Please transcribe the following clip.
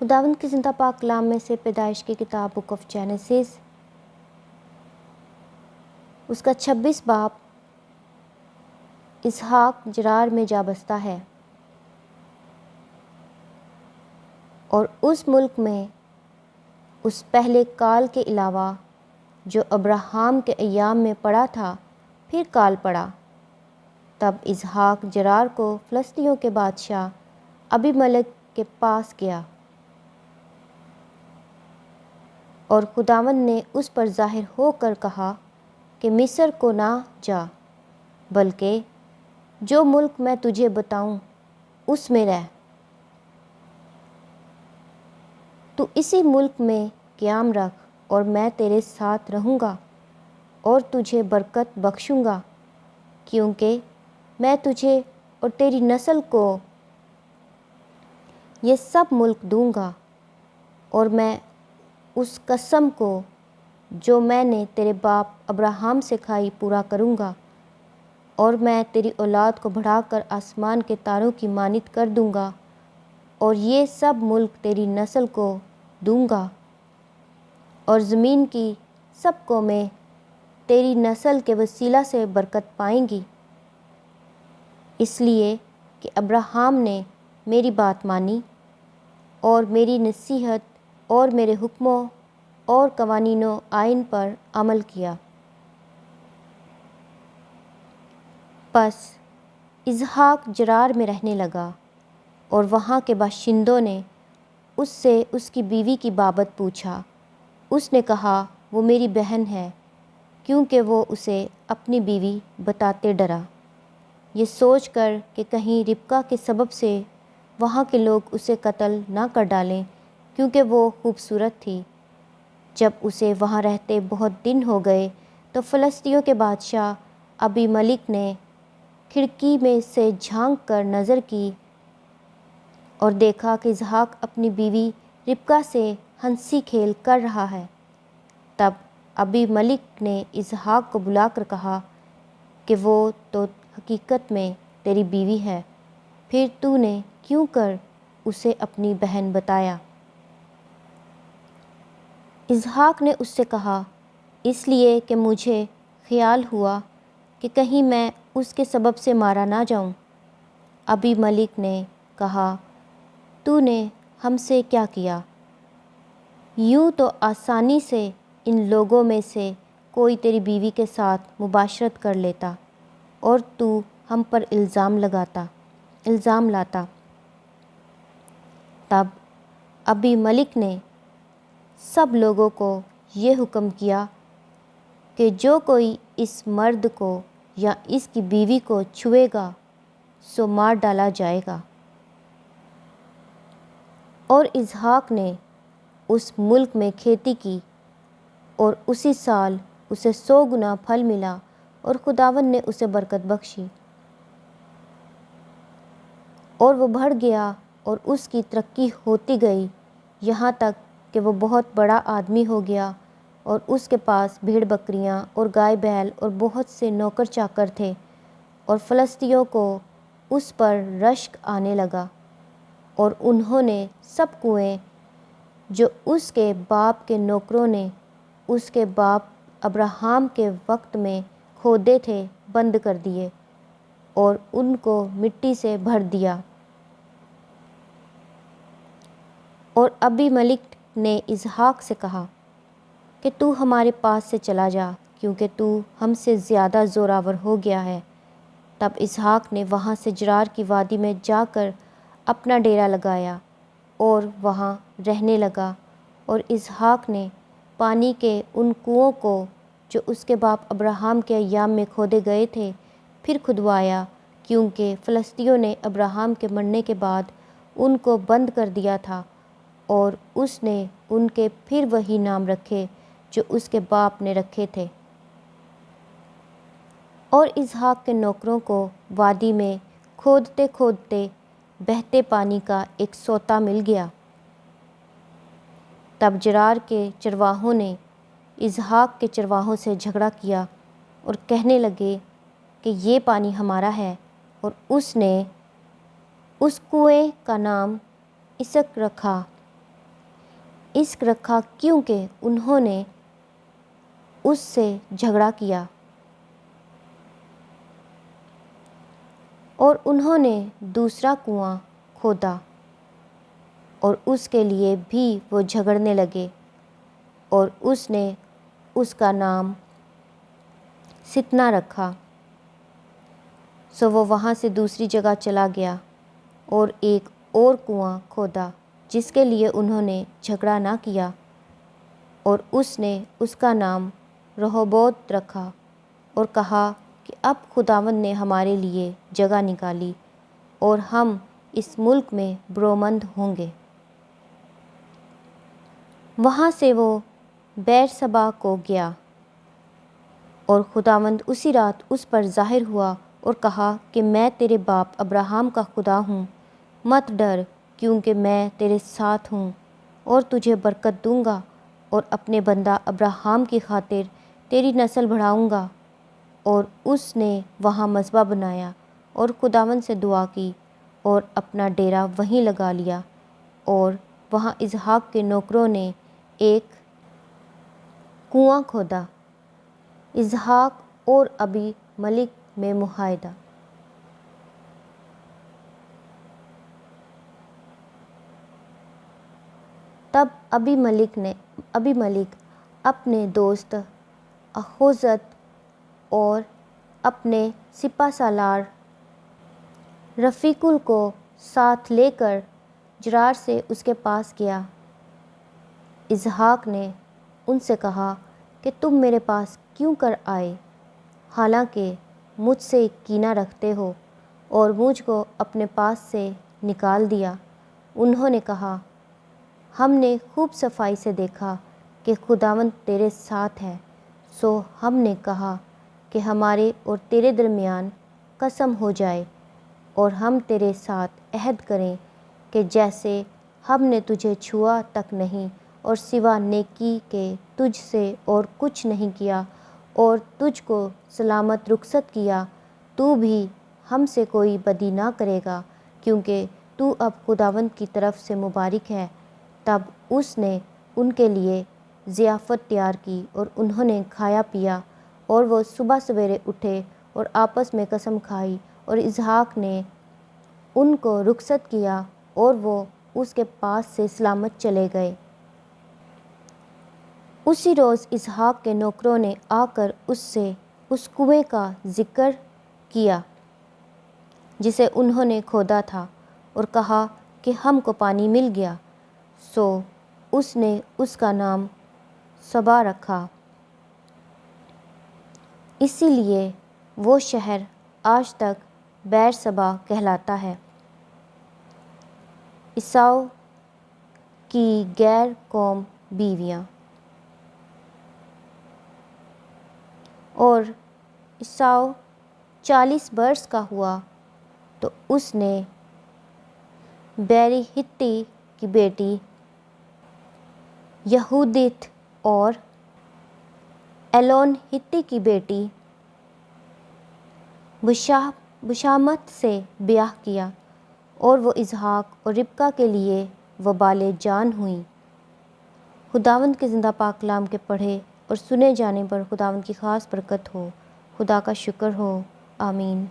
خداوند کی زندہ پاک کلام میں سے پیدائش کی کتاب بک آف جینیسس اس کا 26 باب اسحاق جرار میں جا بستا ہے اور اس ملک میں اس پہلے کال کے علاوہ جو ابراہام کے ایام میں پڑا تھا پھر کال پڑا۔ تب اسحاق جرار کو فلسطینیوں کے بادشاہ ابی ملک کے پاس گیا اور خداوند نے اس پر ظاہر ہو کر کہا کہ مصر کو نہ جا، بلکہ جو ملک میں تجھے بتاؤں اس میں رہ۔ تو اسی ملک میں قیام رکھ اور میں تیرے ساتھ رہوں گا اور تجھے برکت بخشوں گا، کیونکہ میں تجھے اور تیری نسل کو یہ سب ملک دوں گا، اور میں اس قسم کو جو میں نے تیرے باپ ابراہام سے کھائی پورا کروں گا، اور میں تیری اولاد کو بڑھا کر آسمان کے تاروں کی مانند کر دوں گا، اور یہ سب ملک تیری نسل کو دوں گا، اور زمین کی سب قومیں تیری نسل کے وسیلہ سے برکت پائیں گی، اس لیے کہ ابراہام نے میری بات مانی اور میری نصیحت اور میرے حکموں اور قوانین و آئین پر عمل کیا۔ پس اسحاق جرار میں رہنے لگا، اور وہاں کے باشندوں نے اس سے اس کی بیوی کی بابت پوچھا۔ اس نے کہا وہ میری بہن ہے، کیونکہ وہ اسے اپنی بیوی بتاتے ڈرا، یہ سوچ کر کہ کہیں ربکا کے سبب سے وہاں کے لوگ اسے قتل نہ کر ڈالیں، کیونکہ وہ خوبصورت تھی۔ جب اسے وہاں رہتے بہت دن ہو گئے تو فلسطینیوں کے بادشاہ ابی ملک نے کھڑکی میں سے جھانک کر نظر کی اور دیکھا کہ اسحاق اپنی بیوی ربکا سے ہنسی کھیل کر رہا ہے۔ تب ابی ملک نے اسحاق کو بلا کر کہا کہ وہ تو حقیقت میں تیری بیوی ہے، پھر تو نے کیوں کر اسے اپنی بہن بتایا؟ اسحاق نے اس سے کہا، اس لیے کہ مجھے خیال ہوا کہ کہیں میں اس کے سبب سے مارا نہ جاؤں۔ ابی ملک نے کہا، تو نے ہم سے کیا کیا؟ یوں تو آسانی سے ان لوگوں میں سے کوئی تیری بیوی کے ساتھ مباشرت کر لیتا اور تو ہم پر الزام لاتا۔ تب ابی ملک نے سب لوگوں کو یہ حکم کیا کہ جو کوئی اس مرد کو یا اس کی بیوی کو چھوئے گا سو مار ڈالا جائے گا۔ اور اسحاق نے اس ملک میں کھیتی کی، اور اسی سال اسے 100 گنا پھل ملا، اور خداوند نے اسے برکت بخشی، اور وہ بڑھ گیا اور اس کی ترقی ہوتی گئی یہاں تک کہ وہ بہت بڑا آدمی ہو گیا، اور اس کے پاس بھیڑ بکریاں اور گائے بیل اور بہت سے نوکر چاکر تھے، اور فلسطینیوں کو اس پر رشک آنے لگا، اور انہوں نے سب کنویں جو اس کے باپ کے نوکروں نے اس کے باپ ابراہام کے وقت میں کھودے تھے بند کر دیے اور ان کو مٹی سے بھر دیا۔ اور ابی ملک نے اسحاق سے کہا کہ تو ہمارے پاس سے چلا جا، کیونکہ تو ہم سے زیادہ زوراور ہو گیا ہے۔ تب اسحاق نے وہاں سے جرار کی وادی میں جا کر اپنا ڈیرا لگایا اور وہاں رہنے لگا، اور اسحاق نے پانی کے ان کنوؤں کو جو اس کے باپ ابراہام کے ایام میں کھودے گئے تھے پھر کھدوایا، کیونکہ فلسطینیوں نے ابراہام کے مرنے کے بعد ان کو بند کر دیا تھا، اور اس نے ان کے پھر وہی نام رکھے جو اس کے باپ نے رکھے تھے۔ اور اسحاق کے نوکروں کو وادی میں کھودتے کھودتے بہتے پانی کا ایک سوتا مل گیا۔ تب جرار کے چرواہوں نے اسحاق کے چرواہوں سے جھگڑا کیا اور کہنے لگے کہ یہ پانی ہمارا ہے، اور اس نے اس کنویں کا نام اسک رکھا، عشق رکھا کیونکہ انہوں نے اس سے جھگڑا کیا اور انہوں نے دوسرا کنواں کھودا اور اس کے لیے بھی وہ جھگڑنے لگے اور اس نے اس کا نام ستنا رکھا۔ سو وہ وہاں سے دوسری جگہ چلا گیا اور ایک اور کنواں کھودا جس کے لیے انہوں نے جھگڑا نہ کیا اور اس نے اس کا نام رہوبوت رکھا اور کہا کہ اب خداوند نے ہمارے لیے جگہ نکالی اور ہم اس ملک میں برومند ہوں گے۔ وہاں سے وہ بیرسبا کو گیا اور خداوند اسی رات اس پر ظاہر ہوا اور کہا کہ میں تیرے باپ ابراہیم کا خدا ہوں، مت ڈر کیونکہ میں تیرے ساتھ ہوں اور تجھے برکت دوں گا اور اپنے بندہ ابراہیم کی خاطر تیری نسل بڑھاؤں گا۔ اور اس نے وہاں مذبح بنایا اور خداوند سے دعا کی اور اپنا ڈیرا وہیں لگا لیا۔ اور وہاں اسحاق کے نوکروں نے ایک کنواں کھودا۔ اسحاق اور ابی ملک میں معاہدہ۔ تب ابی ملک اپنے دوست اخوزت اور اپنے سپہ سالار رفیقل کو ساتھ لے کر جرار سے اس کے پاس گیا۔ اسحاق نے ان سے کہا کہ تم میرے پاس کیوں کر آئے حالانکہ مجھ سے کینہ رکھتے ہو اور مجھ کو اپنے پاس سے نکال دیا؟ انہوں نے کہا ہم نے خوب صفائی سے دیکھا کہ خداوند تیرے ساتھ ہے، سو ہم نے کہا کہ ہمارے اور تیرے درمیان قسم ہو جائے اور ہم تیرے ساتھ عہد کریں کہ جیسے ہم نے تجھے چھوا تک نہیں اور سوا نیکی کے تجھ سے اور کچھ نہیں کیا اور تجھ کو سلامت رخصت کیا، تو بھی ہم سے کوئی بدی نہ کرے گا کیونکہ تو اب خداوند کی طرف سے مبارک ہے۔ تب اس نے ان کے لیے ضیافت تیار کی اور انہوں نے کھایا پیا اور وہ صبح سویرے اٹھے اور آپس میں قسم کھائی اور اسحاق نے ان کو رخصت کیا اور وہ اس کے پاس سے سلامت چلے گئے۔ اسی روز اسحاق کے نوکروں نے آ کر اس سے اس کنویں کا ذکر کیا جسے انہوں نے کھودا تھا اور کہا کہ ہم کو پانی مل گیا۔ سو اس نے اس کا نام سبا رکھا۔ اسی لیے وہ شہر آج تک بیرسبا کہلاتا ہے۔ عیساؤ کی غیر قوم بیویاں۔ اور عیساؤ 40 برس کا ہوا تو اس نے بیری ہتی کی بیٹی یہودت اور ایلون ہتی کی بیٹی بشامت سے بیاہ کیا اور وہ اسحاق اور ربکہ کے لیے وبال جان ہوئیں۔ خداوند کے زندہ پاک کلام کے پڑھے اور سنے جانے پر خداوند کی خاص برکت ہو۔ خدا کا شکر ہو، آمین۔